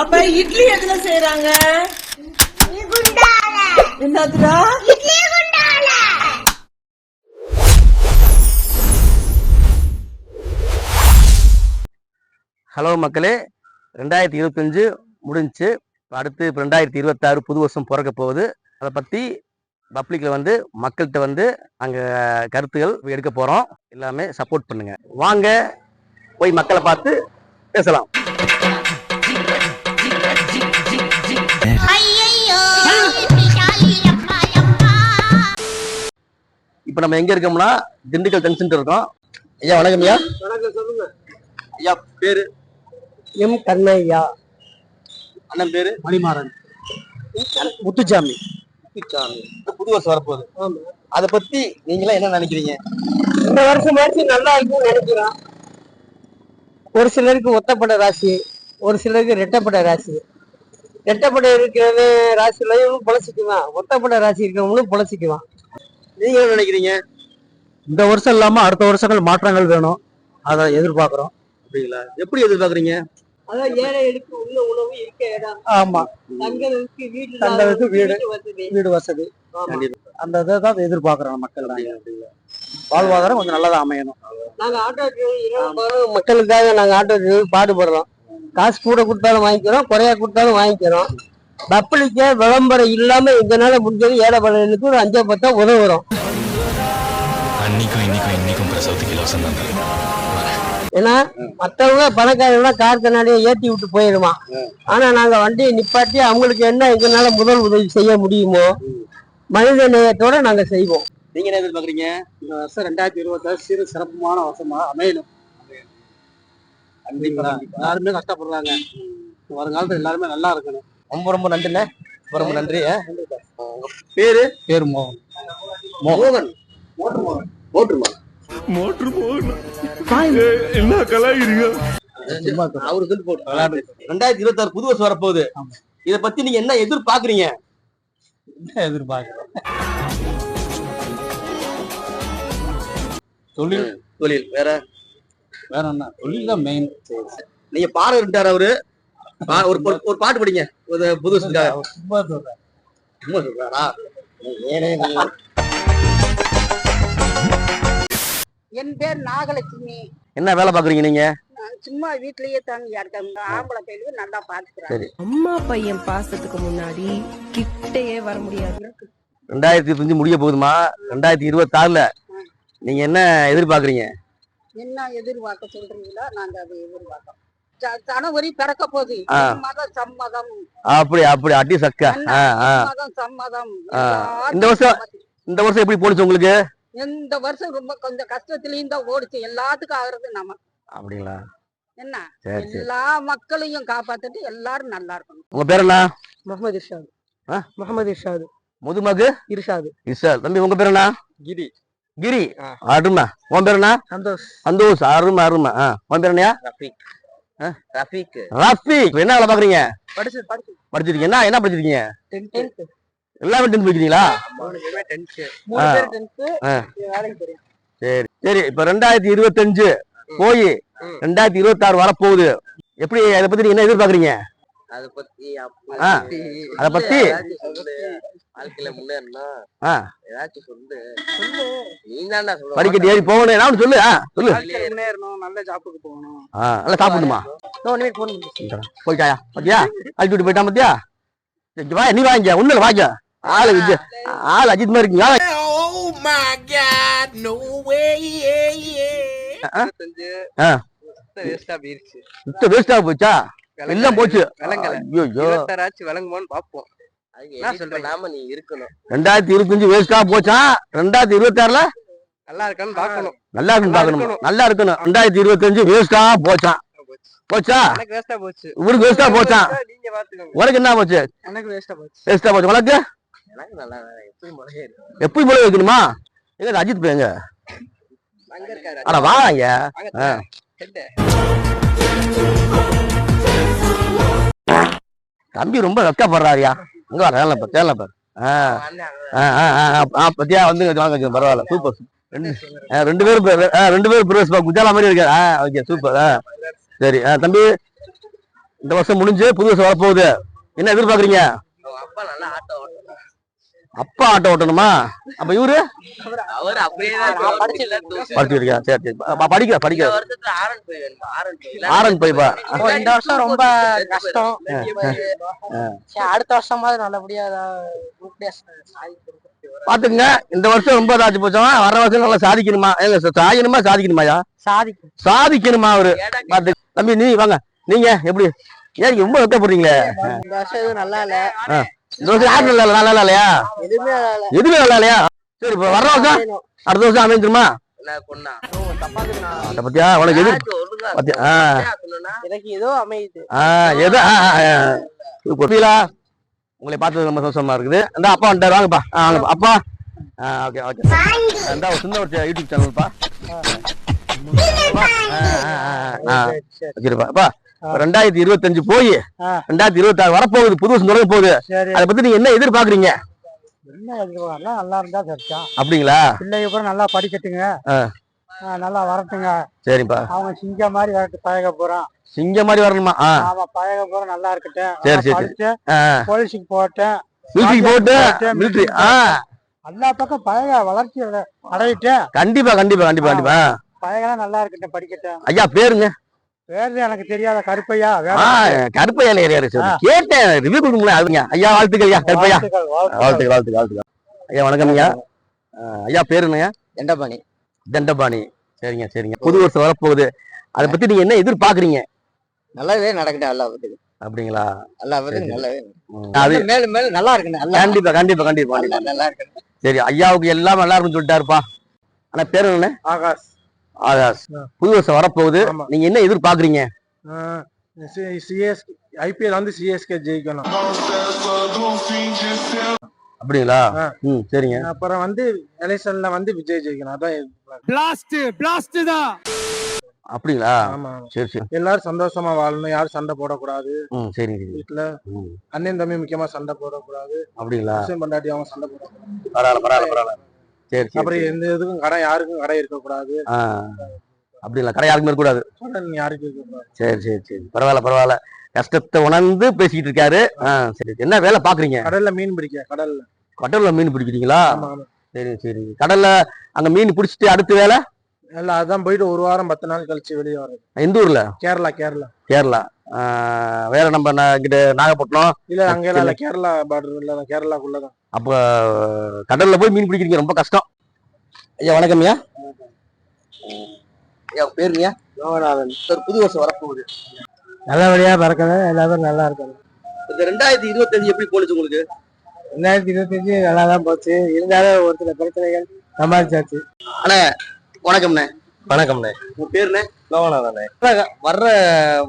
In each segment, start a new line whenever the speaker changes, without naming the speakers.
அப்ப இட்லி எதுல செய்யறாங்க? என்னதுடா?
ஹலோ மக்களே, 2025 முடிஞ்சு அடுத்து 2026 புது வருஷம் பிறக்க போகுது. அதை பற்றி பப்ளிக்கில் மக்கள்கிட்ட அங்கே கருத்துகள் எடுக்க போகிறோம். எல்லாமே சப்போர்ட் பண்ணுங்க. வாங்க போய் மக்களை பார்த்து பேசலாம். இப்போ நம்ம எங்கே இருக்கோம்னா திண்டுக்கல் ஜங்ஷன் இருக்கோம். ஐயா வணக்கம். ஐயா
வணக்கம். சொல்லுங்க.
ஐயா பேரு?
எம் கண்ணையா.
அண்ணன் பேரு?
மணிமாறன். முத்துச்சாமி.
புது வருஷம் வரப்போகுது. அதை பத்தி நீங்களாம் என்ன நினைக்கிறீங்க?
இந்த வருஷம் நல்லா இருக்கும்னு நினைக்கிறோம். ஒரு சிலருக்கு ஒத்தப்பட்ட ராசி, ஒரு சிலருக்கு ரெட்டப்பட்ட ராசி. ரெட்டப்பட்ட இருக்கிற ராசிலையும் பொழைச்சிக்குவான், ஒத்தப்பட்ட ராசி இருக்கிறவங்களும் பொழைச்சிக்குவான்.
நீங்க என்ன நினைக்கிறீங்க?
இந்த வருஷம் இல்லாம அடுத்த வருஷங்கள் மாற்றங்கள் வேணும், அதை எதிர்பார்க்கிறோம்.
அப்படிங்களா? எப்படி எதிர்பார்க்குறீங்க?
அதான் ஏழைகளுக்கு உள்ள உணவு இருக்க இடம். ஆமா. தங்களுக்கு வீடு வசதி. அந்த இதை தான் எதிர்பார்க்கிறோம் மக்கள். வாழ்வாதாரம் கொஞ்சம் நல்லதா அமையணும். நாங்க ஆட்டோ மக்களுக்காக நாங்க ஆட்டோ பாடுபடுறோம். காசு கூட கொடுத்தாலும் வாங்கிக்கிறோம், குறையா கொடுத்தாலும் வாங்கிக்கிறோம். பப்ளிக்க விளம்பரம் இல்லாம எங்கனால முடிஞ்சது ஏழை பழையனுக்கு ஒரு 5-10 உதவுறோம். ஏன்னா மற்றவங்க பணக்காரங்க கார் கண்ணாடியை ஏற்றி விட்டு போயிடுமா. ஆனா நாங்க வண்டியை நிப்பாட்டி அவங்களுக்கு என்ன எங்கனால முதல் உதவி செய்ய முடியுமோ மனித நேயத்தோட நாங்க செய்வோம்.
நீங்க என்ன எதிர்பார்க்குறீங்க?
இந்த வருஷம் 2026 சிறு சிறப்புமான வருஷமா அமையணும். எல்லாருமே கஷ்டப்படுறாங்க, வருங்காலத்துல எல்லாருமே நல்லா இருக்கணும்.
ரொம்ப ரொம்ப நன்றிண்ணே. ரொம்ப நன்றி. பேரு?
பேரு மோகன்.
மோகன்.
மோட்டர் மோகன் என்ன கலாயிருங்க?
அவரு சொல்லி போட்டு 2026 புது வருஷம் வரப்போகுது. இதை பத்தி நீங்க என்ன எதிர்பார்க்குறீங்க?
எதிர்பார்க்கிறோம்
தொழில் வேற
என்ன? தொழில் தான் மெயின்.
நீங்க பாடம் இருந்தார் அவரு. ஒரு பாட்டு படிங்க புது வருஷத்துக்காக.
சும்மா சொல்றாரா?
என் பேர் நாகலட்சுமி.
என்ன வேலை பாக்குறீங்க நீங்க?
சும்மா வீட்லயே தாங்க இருக்காங்க. ஆம்பளை பையனுக்கு நல்லா பாத்துக்கிறாங்க.
அம்மா பையன் பாசத்துக்கு முன்னாடி கிட்டையே வர முடியாது.
2025 முடிய போகுதுமா. 2026 நீங்க என்ன எதிர்பார்க்குறீங்க?
என்ன எதிர்பார்க்க சொல்றீங்களா? நாங்க அதை எதிர்பார்க்கோம். ஜனவரி பிறக்க போகுது. மதம் சம்மதம்.
அப்படி அடி சக்கா.
சம்மதம்.
இந்த வருஷம் எப்படி போனுச்சு உங்களுக்கு?
இந்த வருஷம் ரொம்ப கொஞ்சம் கஷ்டத்திலயும் தான் ஓடிச்சு. எல்லாத்துக்கும் ஆகுறது நம்ம.
அப்படிங்களா?
என்ன எல்லா மக்களையும் காப்பாத்திட்டு எல்லாரும் நல்லா இருக்கணும்.
உங்க பேர் என்ன?
முகமது இர்ஷாது. முகமது இர்ஷாது.
முதுமகு
இர்ஷாது.
தம்பி உங்க பேர் என்ன? கிரி. அருமா. உன் பேர் என்ன? சந்தோஷ். அருமா. உன் பேர் என்னயா? ரஃபீக். என்ன வேலை பாக்குறீங்க? படிச்சிருக்கீங்க. என்ன படிச்சிருக்கீங்க? எல்லாமே 10th படிக்கிறீங்களா? சரி. இப்ப 2025 போய் 2026 வரப்போகுது. எப்படி அதை பத்தி நீங்க என்ன எதிர்பார்க்குறீங்க?
அத
பத்தி
வாழ்க்கையில முன்னேறனா ஏதாச்சும் சொல்லு.
படிக்கட்டு ஏறி போகணும். என்ன சொல்லு.
முன்னேறணும், நல்ல ஜாப்புக்கு போகணும்,
நல்லா சாப்பிடணுமா? போயிட்டாயா? பாத்தியா அழிச்சுட்டு போயிட்டான். பாத்தியா? வா நீ வாங்க. ஒண்ணு வாங்க. ஆள் அஜித் மாதிரி இருக்கீங்க. வேஸ்டா போச்சா? எல்லாம் போச்சு.
விளங்குமான்னு பாப்போம். நீ இருக்கணும்.
2025 வேஸ்டா போச்சா? 2026
நல்லா இருக்கான்னு பாக்கணும்.
நல்லா இருக்கணும். 2025 வேஸ்டா போச்சா?
வேஸ்டா போச்சு.
இவருக்கு வேஸ்டா போச்சா?
நீங்க பாத்துக்கோங்க.
உனக்கு என்ன போச்சு?
எனக்கு வேஸ்டா போச்சு.
உனக்கு
எனக்கு நல்லா
எப்படி முளை வைக்கணுமா? எங்க அஜித் போய் அட வாங்க. தம்பி ரொம்ப வெக்கப்படுறாரியா. அங்க வர தேவை பாரு. பத்தியா வாங்க. பரவாயில்ல. சூப்பர். ரெண்டு பேரும் குஜாலா மாதிரி இருக்காரு. Okay super. சரி தம்பி இந்த வருஷம் முடிஞ்சு புது வருஷம் வரப்போகுது, என்ன எதிர்பார்க்குறீங்க?
அப்பா நல்லா ஆட்டோ ஓட்டணும்.
அப்பா ஆட்டோ ஓட்டணுமா? அப்ப இவரு
அவர் அப்படியே
படிச்சிருக்கா? சரி சரி. படிக்கிற
வருஷத்துல ஆரன் போய் வேணுமா?
ஆரன் போய்ப்பா.
இந்த வருஷம் ரொம்ப கஷ்டம். சரி, அடுத்த வருஷமாவது நல்லபடியா
பாத்துங்க, இந்த வருஷம் ரொம்ப இதாச்சு போச்சோம். வர வருஷம் நல்லா சாதிக்கணுமா? சாதிக்கணுமாயா? சாதிக்கணுமா அவரு? பாத்து தம்பி, நீ வாங்க. நீங்க எப்படி? ஏன் ரொம்ப வெக்கப்படுறீங்களே?
இந்த வருஷம் எதுவும் நல்லா இல்ல.
இந்த வருஷம் யாரு நல்லா இல்லையா? எதுவுமே நல்லா இல்லையா? சரி, இப்ப வர்ற வருஷம் அடுத்த வருஷம் அமைஞ்சிருமா? அத பத்தியா உனக்கு எது பத்தியா?
எனக்கு ஏதோ அமையுது.
உங்களை பார்த்தது ரொம்ப சந்தோஷமா இருக்குது. இந்த அப்பா வந்துட்டாரு, வாங்கப்பா. வாங்கப்பா அப்பா. Okay okay. இந்த ஒரு சின்ன ஒரு யூடியூப் சேனல்ப்பா. சரிப்பா. அப்பா 2025 போய் 2026 வரப்போகுது, புது வருஷம் தொடங்க போகுது. அதை பத்தி நீங்க என்ன எதிர்பார்க்குறீங்க?
நல்லா இருந்தா சரிச்சா.
அப்படிங்களா?
பிள்ளைங்க கூட நல்லா படிக்கட்டுங்க, நல்லா வரட்டுங்க.
சரிப்பா.
அவங்க சிங்க மாதிரி வரட்டு, பழக போறோம்.
சிங்க மாதிரி வரணுமா?
ஆமா, பழக போறோம், நல்லா இருக்கட்டும்.
சரி சரி.
போலீஸுக்கு போட்டேன்,
மிலிட்டரி போட்டு மிலிட்டரி
எல்லா பக்கம் பழக வளர்ச்சி அடையிட்டேன்.
கண்டிப்பா கண்டிப்பா கண்டிப்பா கண்டிப்பா.
பழகலாம் நல்லா இருக்கட்டும், படிக்கட்டும்.
ஐயா பேருங்க?
பேரு எனக்கு தெரியாத, கருப்பையா.
கருப்பையா யாரு? கேட்டேன், ரிவ்யூ கொடுக்க முடியல. அதுங்க ஐயா, வாழ்த்துக்கள் ஐயா. கருப்பையா, வாழ்த்துக்கள் வாழ்த்துக்கள் வாழ்த்துக்கள் ஐயா. வணக்கம் ஐயா. ஐயா பேரு என்னய்யா?
தண்டபாணி.
தண்டபாணி. சரிங்க சரிங்க. புது வருஷம் வரப்போகுது, அதை பத்தி நீங்க என்ன எதிர்பார்க்குறீங்க?
நல்லாவே நடக்கட்டும் எல்லாத்துக்கும்.
அப்படிங்களா?
எல்லாத்துக்கும் நல்லாவே
அது
மேலும் மேலும் நல்லா இருக்கு.
கண்டிப்பா கண்டிப்பா கண்டிப்பா
நல்லா இருக்கு.
சரி, ஐயாவுக்கு எல்லாம் நல்லா இருக்குன்னு சொல்லிட்டாருப்பா. ஆனா பேரு என்ன?
ஆகாஷ்.
ஆகாஷ். புது வருஷம் வரப்போகுது, நீங்க என்ன எதிர்பார்க்குறீங்க?
ஐபிஎல் வந்து சிஎஸ்கே ஜெயிக்கணும்.
அப்படிங்களா? சரிங்க.
அப்புறம் வந்து எலெக்ஷன்ல வந்து விஜய் ஜெயிக்கணும். அதான் பிளாஸ்ட் தான்.
அப்படிங்களா? சரி சரி.
எல்லாரும் சந்தோஷமா வாழணும், யாரும் சண்டை போடக்கூடாது.
சரி.
வீட்டுல அண்ணன் தம்பி முக்கியமா சண்டை போடக்கூடாது.
அப்படிங்களா?
பொண்டாட்டி அவங்க சண்டை போடக்கூடாது.
பரவாயில்ல. சரி.
அப்புறம் எந்த இதுக்கும் கடை, யாருக்கும் கடை இருக்கக்கூடாது.
அப்படிங்களா? கடை யாருக்கும் இருக்கக்கூடாது.
யாருக்கும் இருக்கக்கூடாது.
சரி சரி சரி. பரவாயில்ல. கஷ்டத்தை உணர்ந்து பேசிக்கிட்டு இருக்காரு. சரி. என்ன வேலை பாக்குறீங்க?
கடல்ல மீன் பிடிக்க.
கடல்ல மீன் பிடிக்கிறீங்களா? சரி சரி. கடல்ல அங்க மீன் பிடிச்சிட்டு அடுத்த வேலை
இல்ல, அதான் போயிட்டு ஒரு வாரம் 10 நாள் கழிச்சு வெளியே வர்றது.
எந்த ஊர்ல? கேரளா. வேற நம்ம இங்கிட்ட நாகப்பட்டினம்
இல்ல, அங்க இல்ல, கேரளா பார்டர் இல்ல, கேரளாக்குள்ளதான்.
அப்ப கடல்ல போய் மீன் பிடிக்கிறீங்க, ரொம்ப கஷ்டம். ஐயா வணக்கம் ஐயா. ஐயா பேருங்க? லோகநாதன். புது வருஷம் வரப்போகுது,
நல்லபடியா பறக்கணும், எல்லாரும் நல்லா இருக்கணும்.
இந்த 2025 எப்படி போனுச்சு உங்களுக்கு?
2025 நல்லா தான் போச்சு. இருந்தாலும் ஒரு சில பிரச்சனைகள் சமாளிச்சாச்சு.
அண்ணே வணக்கம்ண்ணே.
வணக்கம்ண்ணே.
உங்க பேருண்ணே?
லோகநாதனே. வர்ற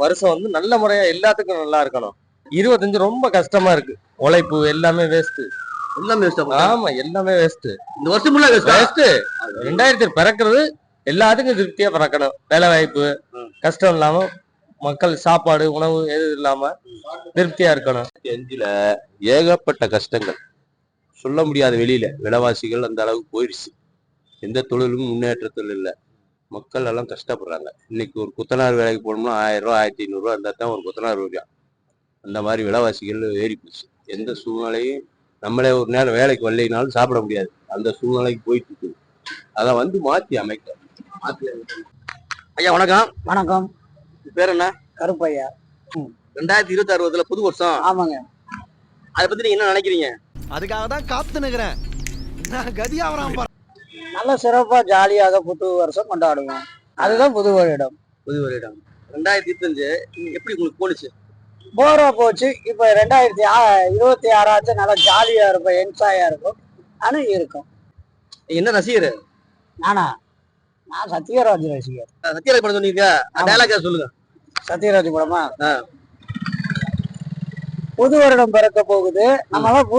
வருஷம் வந்து நல்ல முறையா எல்லாத்துக்கும் நல்லா இருக்கணும். 25 ரொம்ப கஷ்டமா இருக்கு. உழைப்பு எல்லாமே வேஸ்ட்.
எல்லாமே வேஸ்ட்.
ஆமா, எல்லாமே வேஸ்ட்.
இந்த வருஷம் ஃபுல்லா வேஸ்ட்.
2000 பிறக்கிறது எல்லாத்துக்கும் திருப்தியா பிறக்கணும். வேலை வாய்ப்பு கஷ்டம் இல்லாம, மக்கள் சாப்பாடு உணவு எது இல்லாம திருப்தியா இருக்கணும்.
5ல ஏகப்பட்ட கஷ்டங்கள் சொல்ல முடியாத. வெளியில விலைவாசிகள் அந்த அளவுக்கு போயிடுச்சு. எந்த தொழிலும் முன்னேற்றத்தில் இல்லை. மக்கள் எல்லாம் கஷ்டப்படுறாங்க. இன்னைக்கு ஒரு குத்தனார் வேலைக்கு போனோம்னா 1000 ரூபா 1500 ரூபா இருந்தா தான் ஒரு குத்தனார் ரூபா. அந்த மாதிரி விலைவாசிகள் ஏறி போச்சு. எந்த சூழ்நிலையும் நம்மளே ஒரு நேரம் வேலைக்கு வரலைனாலும் சாப்பிட முடியாது. அந்த சூழ்நிலைக்கு போயிட்டு இருக்குது. அதை வந்து மாற்றி அமைக்க.
ஐயா வணக்கம்.
வணக்கம்.
பேர் என்ன?
கருப்பையா.
2026 புது வருஷம்.
ஆமாங்க.
அதை பத்தி நீங்க என்ன நினைக்கிறீங்க?
அதுக்காக தான் காத்து நிக்கிறேன். கதியா வராம
நல்ல சிறப்பா ஜாலியாக புது வருஷம் கொண்டாடுவோம். அதுதான் புது வருடம்.
2025 எப்படி உங்களுக்கு போனுச்சு?
போரா போச்சு. இப்ப 2026 ஆச்சு. நல்லா ஜாலியா இருக்கும், என்ஜாயா இருக்கும். ஆனா இருக்கும்.
என்ன ரசிகர்?
நான் சத்யராஜ் ரசிகர்.
சத்யராஜ் படம் சொன்னீங்க, டயலாக் சொல்லுங்க.
சத்யராஜ் படமா? புது வருடம் பிறக்க போகுது. நம்மளாம்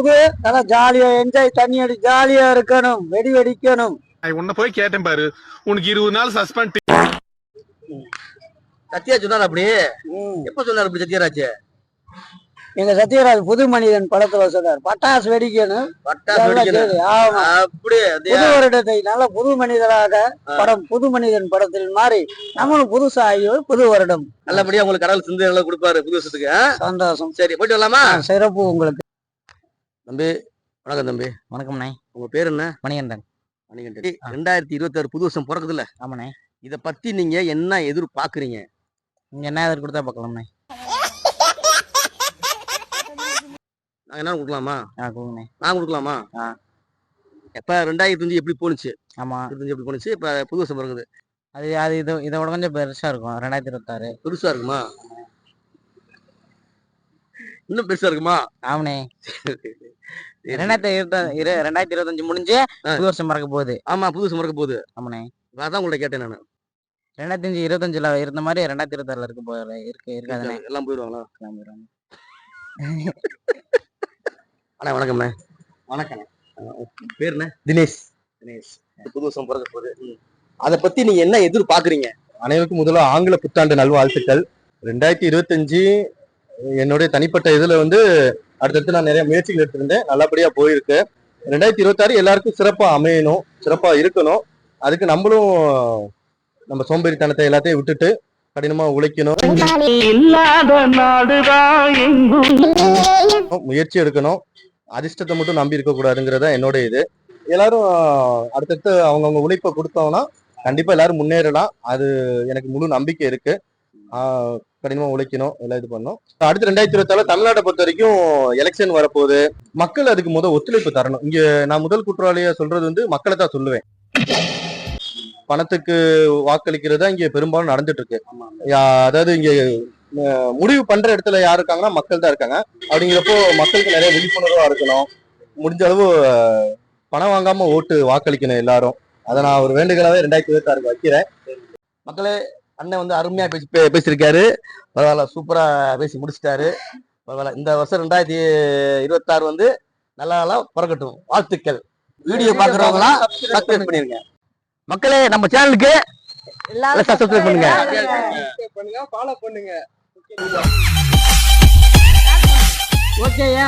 நல்லா ஜாலியா என்ஜாய், தண்ணி அடி ஜாலியா இருக்கணும், வெடி வெடிக்கணும்.
உன்னை போய் கேட்டேன் பாரு, உனக்கு 20 நாள் சஸ்பெண்ட்.
சத்யா சொன்னார் அப்படி? எப்ப சொன்னார் அப்படி சத்யராஜ்?
எங்க சத்யராஜ் புது மனிதன் படத்துல சொல்றாரு பட்டாசு வெடிக்கணும்
பட்டாசு
எல்லாம்
வெடிக்கணும்.
சரி. ஆமா.
அப்படியே
புது வருடத்தை நல்ல புது மனிதராக படம் புது மனிதன் படத்தில் மாறி நம்மளும் புதுசா ஆகி புது வருடம்
நல்லபடியா உங்களுக்கு கடவுள் சிந்தனை கொடுப்பாரு புது வருஷத்துக்கு.
சந்தோஷம்.
சரி போயிட்டு வரலாமா?
சிறப்பு உங்களுக்கு.
தம்பி வணக்கம் தம்பி.
வணக்கம்ண்ணே.
உங்க பேர் என்ன?
மணிகண்டன்.
மணிகண்டன். 2026 புது வருஷம் பிறக்குதுல்ல,
ஆமாண்ணே.
இத பத்தி நீங்க என்ன எதிர்பார்க்கறீங்க?
நீங்க என்ன எதிர் கொடுத்தா பார்க்கலாம்ண்ணே.
நாங்க என்ன கொடுக்கலாமா?
கொடுங்கண்ணே.
நான் கொடுக்கலாமா? எப்ப 2005 எப்படி போனுச்சு?
ஆமா.
2005 எப்படி போனுச்சு? இப்ப புது வருஷம் பிறகுது.
அது அது இது இதோட கொஞ்சம் பெருசா இருக்கும். 2026
பெருசா இருக்குமா? இன்னும் பெருசா இருக்குமா?
ஆமாண்ணே. 2025 முடிஞ்சு புது வருஷம் பிறக்க போகுது.
ஆமா, புது வருஷம் பிறக்க போகுது.
ஆமாண்ணே.
அதான் உங்கள்ட்ட கேட்டேன் நானு.
2025 இருந்த மாதிரி 2026 இருக்க போற இருக்காதுண்ணே.
எல்லாம் போயிடுவாங்களா?
எல்லாம் போயிடுவாங்க.
அண்ணா வணக்கம்ண்ணே.
வணக்கம்.
பேர் என்ன?
தினேஷ்.
தினேஷ். புது வருஷம் பிறக்க போகுது. அத பத்தி நீங்க என்ன எதிர்பார்க்கறீங்க?
அனைவருக்கும் முதல்ல ஆங்கில புத்தாண்டு நல்வாழ்த்துக்கள். 2025 என்னுடைய தனிப்பட்ட இதுல வந்து அடுத்தடுத்து நான் நிறைய முயற்சிகள் எடுத்திருந்தேன், நல்லபடியா போயிருக்கு. 2026 எல்லாருக்கும் சிறப்பா அமையணும், சிறப்பா இருக்கணும். அதுக்கு நம்மளும் நம்ம சோம்பேறித்தனத்தை எல்லாத்தையும் விட்டுட்டு கடினமா உழைக்கணும், முயற்சி எடுக்கணும், அதிர்ஷ்டத்தை மட்டும் நம்பி இருக்க கூடாதுங்கிறதா என்னோட இது. எல்லாரும் அடுத்தடுத்து அவங்கவுங்க உழைப்பை கொடுத்தோம்னா கண்டிப்பா எல்லாரும் முன்னேறலாம். அது எனக்கு முழு நம்பிக்கை இருக்கு. கடினமா உழைக்கணும், எல்லாம் இது பண்ணணும். அடுத்து 2026 தமிழ்நாட்டை பொறுத்த வரைக்கும் எலெக்ஷன் வரப்போகுது. மக்கள் அதுக்கு ஒத்துழைப்பு தரணும். இங்க நான் முதல் குற்றவாளியா சொல்றது வந்து மக்களை தான் சொல்லுவேன். பணத்துக்கு வாக்களிக்கிறதா இங்க பெரும்பாலும் நடந்துட்டு இருக்கு. அதாவது இங்க முடிவு பண்ற இடத்துல யார் இருக்காங்கன்னா மக்கள் தான் இருக்காங்க. அப்படிங்கிறப்போ மக்களுக்கு நிறைய விழிப்புணர்வா இருக்கணும். முடிஞ்ச அளவு பணம் வாங்காம ஓட்டு வாக்களிக்கணும் எல்லாரும். அதை நான் ஒரு வேண்டுகோளாவே 2026 வைக்கிறேன்.
மக்களே, அண்ணன் வந்து அருமையா பேசியிருக்காரு. பரவாயில்ல, சூப்பரா பேசி முடிச்சிட்டாரு. பரவாயில்ல, இந்த வருஷம் 2026 வந்து நல்லா பிறக்கட்டும். வாழ்த்துக்கள். வீடியோ பாக்குறவங்களாம் சப்ஸ்கிரைப் பண்ணிருங்க. மக்களே, நம்ம சேனலுக்கு சப்ஸ்கிரைப் பண்ணுங்க,
ஃபாலோ பண்ணுங்க. ஓகேயா?